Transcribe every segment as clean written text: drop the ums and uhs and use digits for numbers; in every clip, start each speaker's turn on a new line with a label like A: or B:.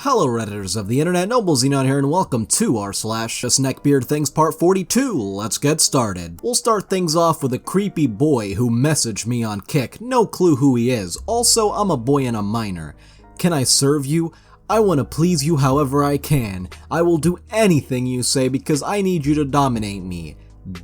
A: Hello Redditors of the internet, Noble Xenon here, and welcome to r/JustNeckbeardThings part 42. Let's get started. We'll start things off with a creepy boy who messaged me on Kick. No clue who he is. Also, I'm a boy and a minor. Can I serve you? I want to please you however I can. I will do anything you say because I need you to dominate me.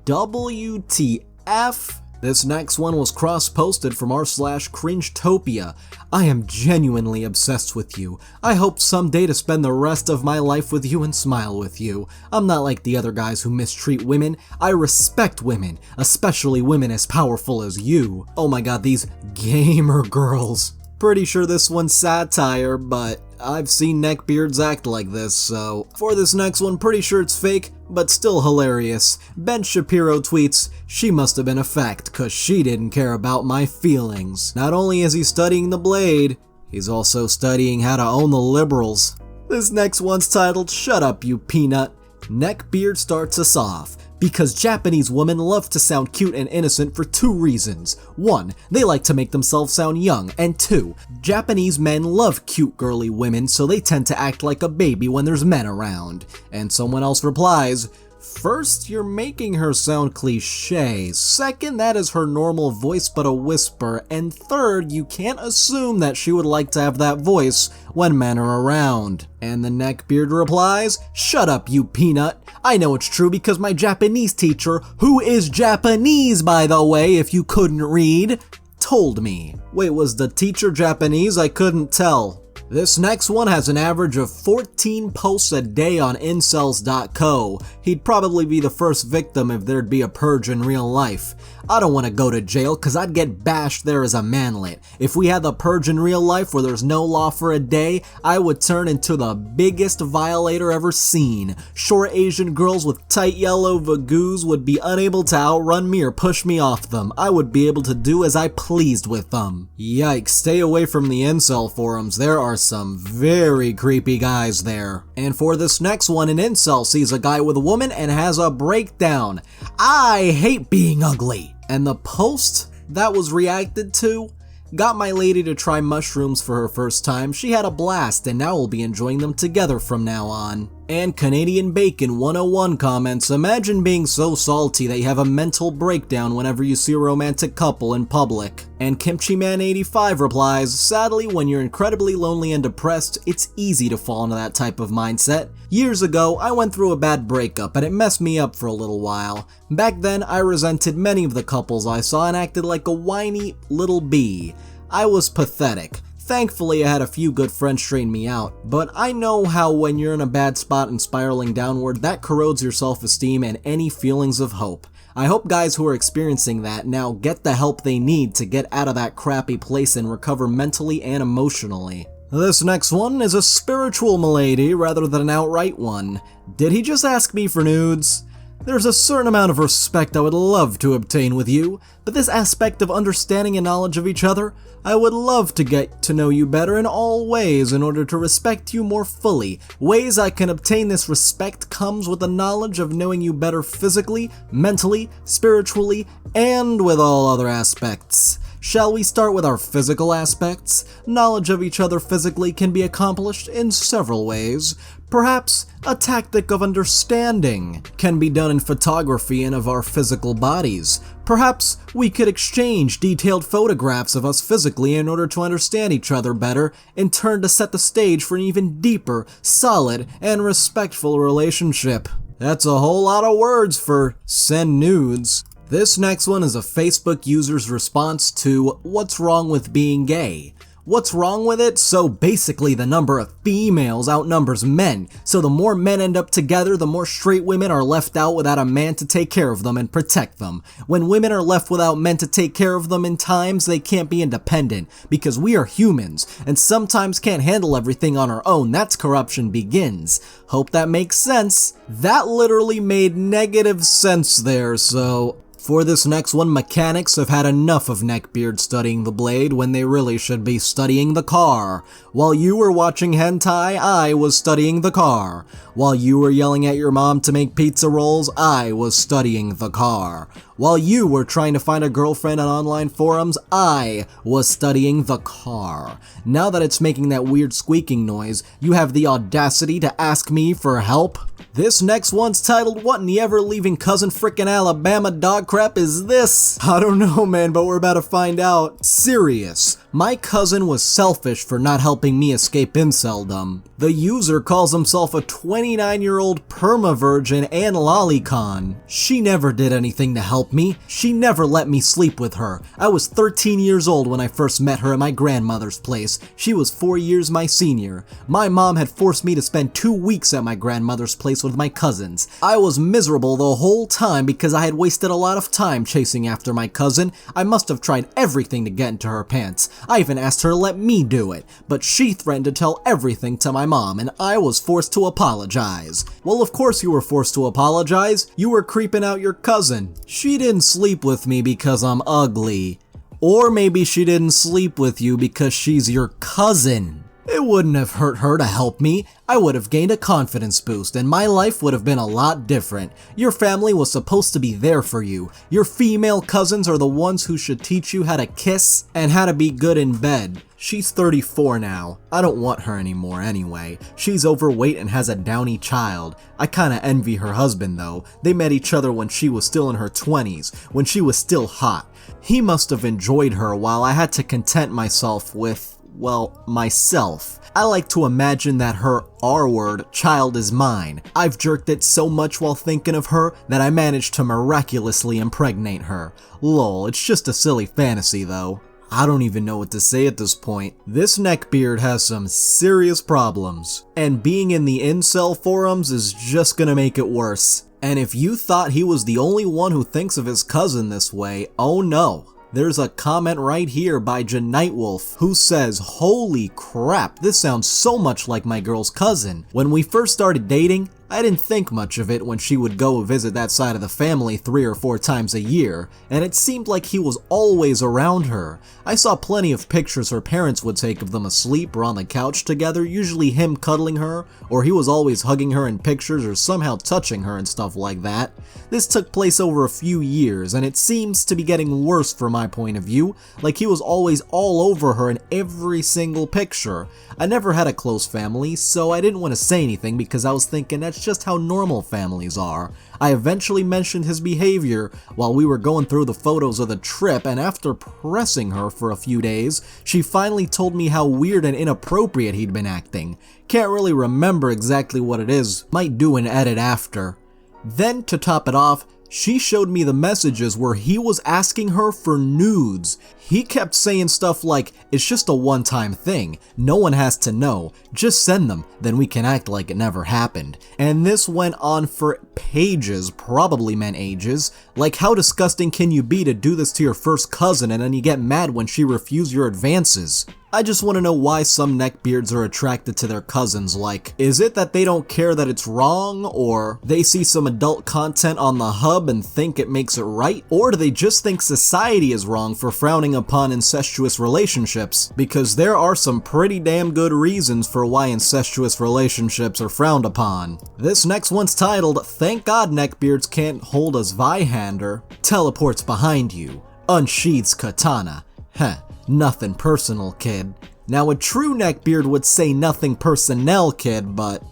A: WTF? This next one was cross-posted from r/Cringetopia. I am genuinely obsessed with you. I hope someday to spend the rest of my life with you and smile with you. I'm not like the other guys who mistreat women. I respect women, especially women as powerful as you. Oh my god, these gamer girls. Pretty sure this one's satire, but I've seen neckbeards act like this, so for this next one, pretty sure it's fake, but still hilarious. Ben Shapiro tweets, "She must have been a fact, cause she didn't care about my feelings." Not only is he studying the blade, he's also studying how to own the liberals. This next one's titled, "Shut Up You Peanut." Neckbeard starts us off. Because Japanese women love to sound cute and innocent for two reasons. 1. They like to make themselves sound young, and 2. Japanese men love cute girly women, so they tend to act like a baby when there's men around. And someone else replies, "First, you're making her sound cliche. Second, that is her normal voice but a whisper. And third, you can't assume that she would like to have that voice when men are around." And the neckbeard replies, "Shut up, you peanut. I know it's true because my Japanese teacher, who is Japanese by the way if you couldn't read, told me." Wait, was the teacher Japanese? I couldn't tell. This next one has an average of 14 posts a day on incels.co. He'd probably be the first victim if there'd be a purge in real life. I don't want to go to jail cause I'd get bashed there as a manlet. If we had the purge in real life where there's no law for a day, I would turn into the biggest violator ever seen. Short Asian girls with tight yellow vagoos would be unable to outrun me or push me off them. I would be able to do as I pleased with them. Yikes, stay away from the incel forums. There are some very creepy guys there. And for this next one, an incel sees a guy with a woman and has a breakdown. "I hate being ugly." And the post that was reacted to got my lady to try mushrooms for her first time. She had a blast and now we'll be enjoying them together from now on. And Canadian Bacon 101 comments, "Imagine being so salty that you have a mental breakdown whenever you see a romantic couple in public." And Kimchi Man 85 replies, "Sadly, when you're incredibly lonely and depressed, it's easy to fall into that type of mindset. Years ago, I went through a bad breakup and it messed me up for a little while. Back then, I resented many of the couples I saw and acted like a whiny little bee. I was pathetic. Thankfully, I had a few good friends straighten me out, but I know how when you're in a bad spot and spiraling downward, that corrodes your self-esteem and any feelings of hope. I hope guys who are experiencing that now get the help they need to get out of that crappy place and recover mentally and emotionally." This next one is a spiritual malady rather than an outright one. Did he just ask me for nudes? There's a certain amount of respect I would love to obtain with you, but this aspect of understanding and knowledge of each other, I would love to get to know you better in all ways in order to respect you more fully. Ways I can obtain this respect comes with the knowledge of knowing you better physically, mentally, spiritually, and with all other aspects. Shall we start with our physical aspects? Knowledge of each other physically can be accomplished in several ways. Perhaps a tactic of understanding can be done in photography and of our physical bodies. Perhaps we could exchange detailed photographs of us physically in order to understand each other better, in turn to set the stage for an even deeper, solid, and respectful relationship. That's a whole lot of words for send nudes. This next one is a Facebook user's response to "What's wrong with being gay?" What's wrong with it? So basically the number of females outnumbers men. So the more men end up together, the more straight women are left out without a man to take care of them and protect them. When women are left without men to take care of them in times, they can't be independent because we are humans and sometimes can't handle everything on our own. That's corruption begins. Hope that makes sense. That literally made negative sense there, so For this next one, mechanics have had enough of Neckbeard studying the blade when they really should be studying the car. While you were watching hentai, I was studying the car. While you were yelling at your mom to make pizza rolls, I was studying the car. While you were trying to find a girlfriend on online forums, I was studying the car. Now that it's making that weird squeaking noise, you have the audacity to ask me for help? This next one's titled, "What in the ever-leaving cousin frickin' Alabama dog crap is this?" I don't know, man, but we're about to find out. Serious. My cousin was selfish for not helping me escape inceldom. The user calls himself a 29-year-old perma-virgin and lolicon. She never did anything to help me. She never let me sleep with her. I was 13 years old when I first met her at my grandmother's place. She was 4 years my senior. My mom had forced me to spend 2 weeks at my grandmother's place with my cousins. I was miserable the whole time because I had wasted a lot of time chasing after my cousin. I must have tried everything to get into her pants. I even asked her to let me do it, but she threatened to tell everything to my mom, and I was forced to apologize. Well, of course you were forced to apologize. You were creeping out your cousin. She didn't sleep with me because I'm ugly. Or maybe she didn't sleep with you because she's your cousin. It wouldn't have hurt her to help me. I would have gained a confidence boost and my life would have been a lot different. Your family was supposed to be there for you. Your female cousins are the ones who should teach you how to kiss and how to be good in bed. She's 34 now. I don't want her anymore anyway. She's overweight and has a downy child. I kinda envy her husband though. They met each other when she was still in her 20s, when she was still hot. He must have enjoyed her while I had to content myself with, well, myself. I like to imagine that her R-word, child is mine. I've jerked it so much while thinking of her that I managed to miraculously impregnate her. Lol, it's just a silly fantasy though. I don't even know what to say at this point. This Neckbeard has some serious problems, and being in the Incel forums is just gonna make it worse. And if you thought he was the only one who thinks of his cousin this way, oh no. There's a comment right here by Janightwolf who says, "Holy crap, this sounds so much like my girl's cousin. When we first started dating, I didn't think much of it when she would go visit that side of the family 3 or 4 times a year, and it seemed like he was always around her. I saw plenty of pictures her parents would take of them asleep or on the couch together, usually him cuddling her, or he was always hugging her in pictures or somehow touching her and stuff like that. This took place over a few years, and it seems to be getting worse from my point of view, like he was always all over her in every single picture. I never had a close family, so I didn't want to say anything because I was thinking that's just how normal families are. I eventually mentioned his behavior while we were going through the photos of the trip, and after pressing her for a few days, she finally told me how weird and inappropriate he'd been acting. Can't really remember exactly what it is, might do an edit after. Then, to top it off, she showed me the messages where he was asking her for nudes. He kept saying stuff like, "It's just a one-time thing, no one has to know, just send them, then we can act like it never happened." And this went on for pages, probably meant ages. Like, how disgusting can you be to do this to your first cousin and then you get mad when she refused your advances? I just want to know why some neckbeards are attracted to their cousins. Like, is it that they don't care that it's wrong, or they see some adult content on the hub and think it makes it right, or do they just think society is wrong for frowning upon incestuous relationships? Because there are some pretty damn good reasons for why incestuous relationships are frowned upon. This next one's titled, "Thank God Neckbeards can't hold a Zweihander. Teleports behind you. Unsheathes katana. Heh. Nothing personal, kid." Now a true neckbeard would say nothing personnel, kid, but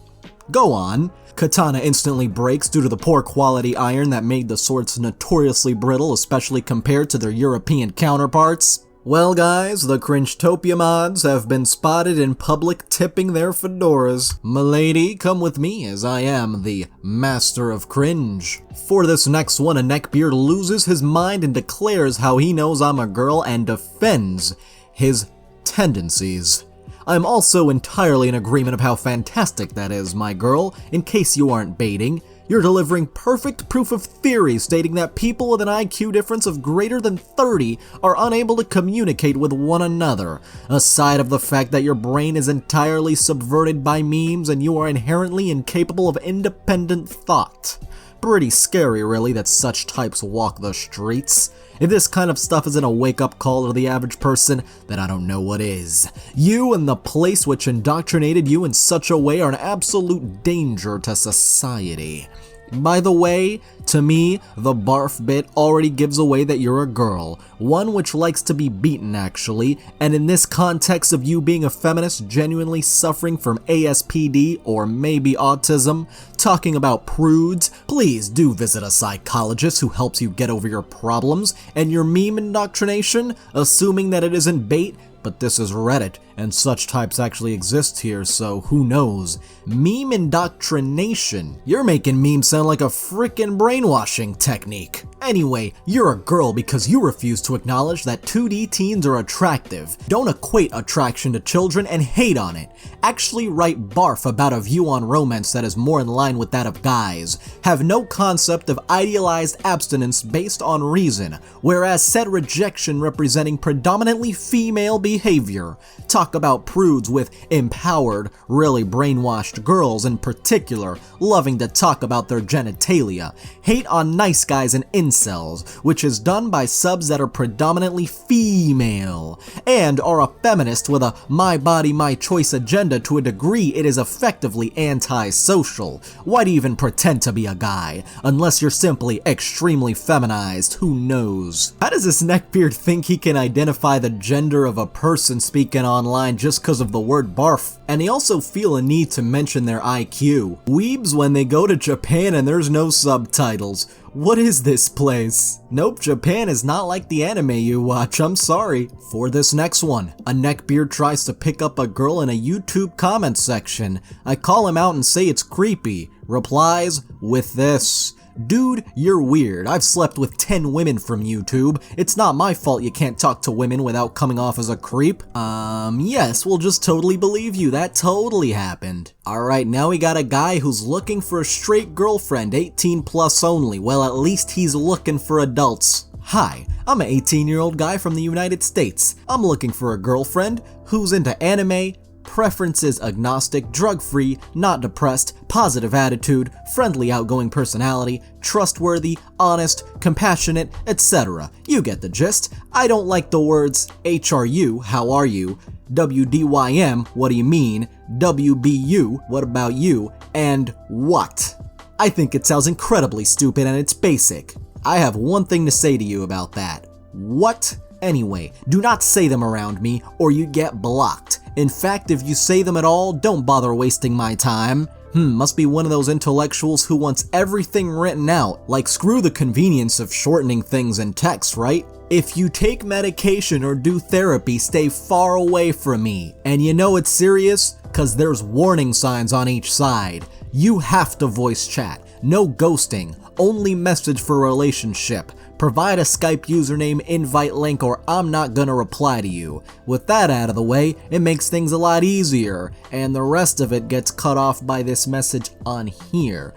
A: go on. Katana instantly breaks due to the poor quality iron that made the swords notoriously brittle, especially compared to their European counterparts. Well guys, the Cringetopia mods have been spotted in public tipping their fedoras. M'lady, come with me as I am the master of cringe. For this next one, a neckbeard loses his mind and declares how he knows I'm a girl and defends his tendencies. I'm also entirely in agreement of how fantastic that is, my girl, in case you aren't baiting. You're delivering perfect proof of theory stating that people with an IQ difference of greater than 30 are unable to communicate with one another, aside of the fact that your brain is entirely subverted by memes and you are inherently incapable of independent thought. Pretty scary, really, that such types walk the streets. If this kind of stuff isn't a wake-up call to the average person, then I don't know what is. You and the place which indoctrinated you in such a way are an absolute danger to society. By the way, to me, the barf bit already gives away that you're a girl, one which likes to be beaten actually, and in this context of you being a feminist genuinely suffering from ASPD or maybe autism, talking about prudes, please do visit a psychologist who helps you get over your problems, and your meme indoctrination, assuming that it isn't bait, but this is Reddit, and such types actually exist here, so who knows. Meme indoctrination. You're making memes sound like a frickin' brainwashing technique. Anyway, you're a girl because you refuse to acknowledge that 2D teens are attractive. Don't equate attraction to children and hate on it. Actually write barf about a view on romance that is more in line with that of guys. Have no concept of idealized abstinence based on reason, whereas said rejection representing predominantly female behavior. Talk about prudes with empowered, really brainwashed girls in particular, loving to talk about their genitalia. Hate on nice guys and incels, which is done by subs that are predominantly female, and are a feminist with a my body, my choice agenda to a degree it is effectively anti-social. Why do you even pretend to be a guy? Unless you're simply extremely feminized, who knows? How does this neckbeard think he can identify the gender of a person speaking online just because of the word barf? And they also feel a need to mention their IQ. Weebs when they go to Japan and there's no subtitles. What is this place? Nope, Japan is not like the anime you watch, I'm sorry. For this next one, a neckbeard tries to pick up a girl in a YouTube comment section. I call him out and say it's creepy. Replies with this. Dude, you're weird. I've slept with 10 women from YouTube. It's not my fault you can't talk to women without coming off as a creep. Yes, we'll just totally believe you. That totally happened. Alright, now we got a guy who's looking for a straight girlfriend, 18 plus only. Well, at least he's looking for adults. Hi, I'm an 18-year-old guy from the United States. I'm looking for a girlfriend who's into anime, preferences agnostic, drug-free, not depressed, positive attitude, friendly outgoing personality, trustworthy, honest, compassionate, etc. You get the gist. I don't like the words HRU, how are you, WDYM, what do you mean, WBU, what about you, and what. I think it sounds incredibly stupid and it's basic. I have one thing to say to you about that. What? Anyway, do not say them around me or you get blocked. In fact, if you say them at all, don't bother wasting my time. Must be one of those intellectuals who wants everything written out, like screw the convenience of shortening things in text, right? If you take medication or do therapy, stay far away from me. And you know it's serious? Cause there's warning signs on each side. You have to voice chat. No ghosting. Only message for relationship. Provide a Skype username, invite link, or I'm not gonna reply to you. With that out of the way, it makes things a lot easier, and the rest of it gets cut off by this message on here.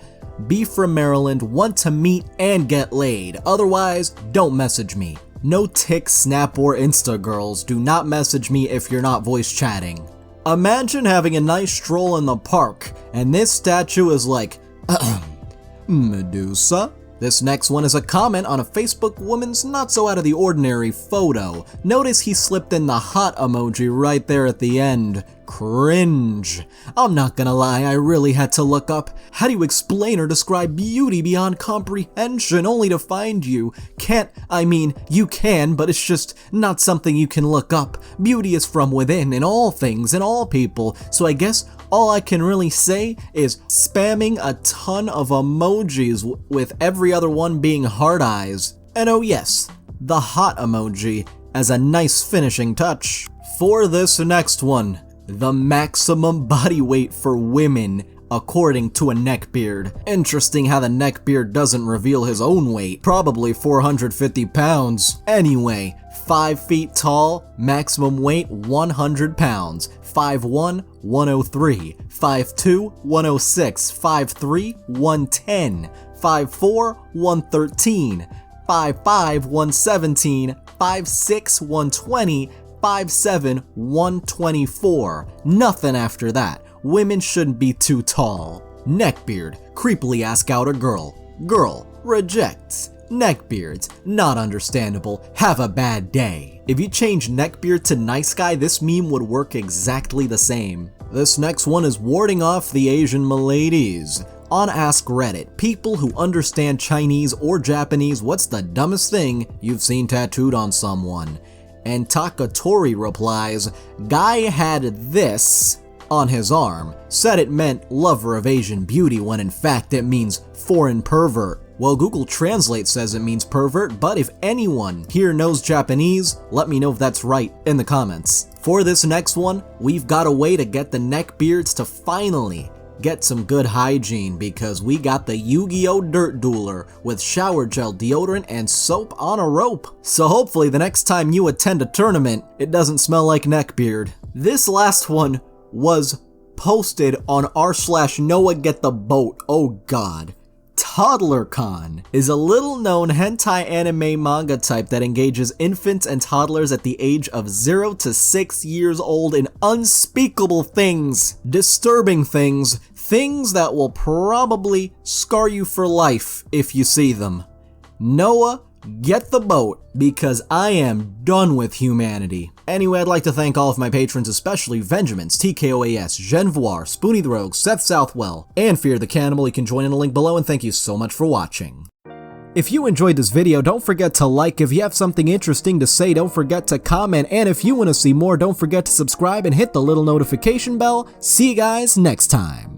A: Be from Maryland, want to meet and get laid. Otherwise, don't message me. No Tik, Snap, or Insta girls, do not message me if you're not voice chatting. Imagine having a nice stroll in the park, and this statue is like, Medusa? This next one is a comment on a Facebook woman's not so out of the ordinary photo. Notice he slipped in the hot emoji right there at the end. Cringe. I'm not gonna lie, I really had to look up. How do you explain or describe beauty beyond comprehension only to find you? You can, but it's just not something you can look up. Beauty is from within, in all things, in all people, so I guess all I can really say is spamming a ton of emojis with every other one being heart eyes. And oh yes, the hot emoji as a nice finishing touch. For this next one, the maximum body weight for women according to a neckbeard. Interesting how the neckbeard doesn't reveal his own weight, probably 450 pounds. Anyway, 5 feet tall, maximum weight 100 pounds, 5'1", 103, 5'2", 106, 5'3", 110, 5'4", 113, 5'5", 117, 5'6", 120, 5'7", 124. Nothing after that. Women shouldn't be too tall. Neckbeard, creepily ask out a girl. Girl, rejects. Neckbeards, not understandable, have a bad day. If you change Neckbeard to nice guy, this meme would work exactly the same. This next one is warding off the Asian maladies. On Ask Reddit, people who understand Chinese or Japanese, what's the dumbest thing you've seen tattooed on someone? And Takatori replies, guy had this on his arm, said it meant lover of Asian beauty when in fact it means foreign pervert. Well, Google Translate says it means pervert, but if anyone here knows Japanese, let me know if that's right in the comments. For this next one, we've got a way to get the Neckbeards to finally get some good hygiene because we got the Yu-Gi-Oh! Dirt Dueler with shower gel, deodorant, and soap on a rope. So hopefully the next time you attend a tournament, it doesn't smell like Neckbeard. This last one was posted on r/NoahGetTheBoat. Oh god. ToddlerCon is a little known hentai anime manga type that engages infants and toddlers at the age of 0 to 6 years old in unspeakable things, disturbing things, things that will probably scar you for life if you see them. Noah, get the boat, because I am done with humanity. Anyway, I'd like to thank all of my patrons, especially Venjamins, TKOAS, Genvoir, Spoony the Rogue, Seth Southwell, and Fear the Cannibal. You can join in the link below, and thank you so much for watching. If you enjoyed this video, don't forget to like. If you have something interesting to say, don't forget to comment. And if you want to see more, don't forget to subscribe and hit the little notification bell. See you guys next time.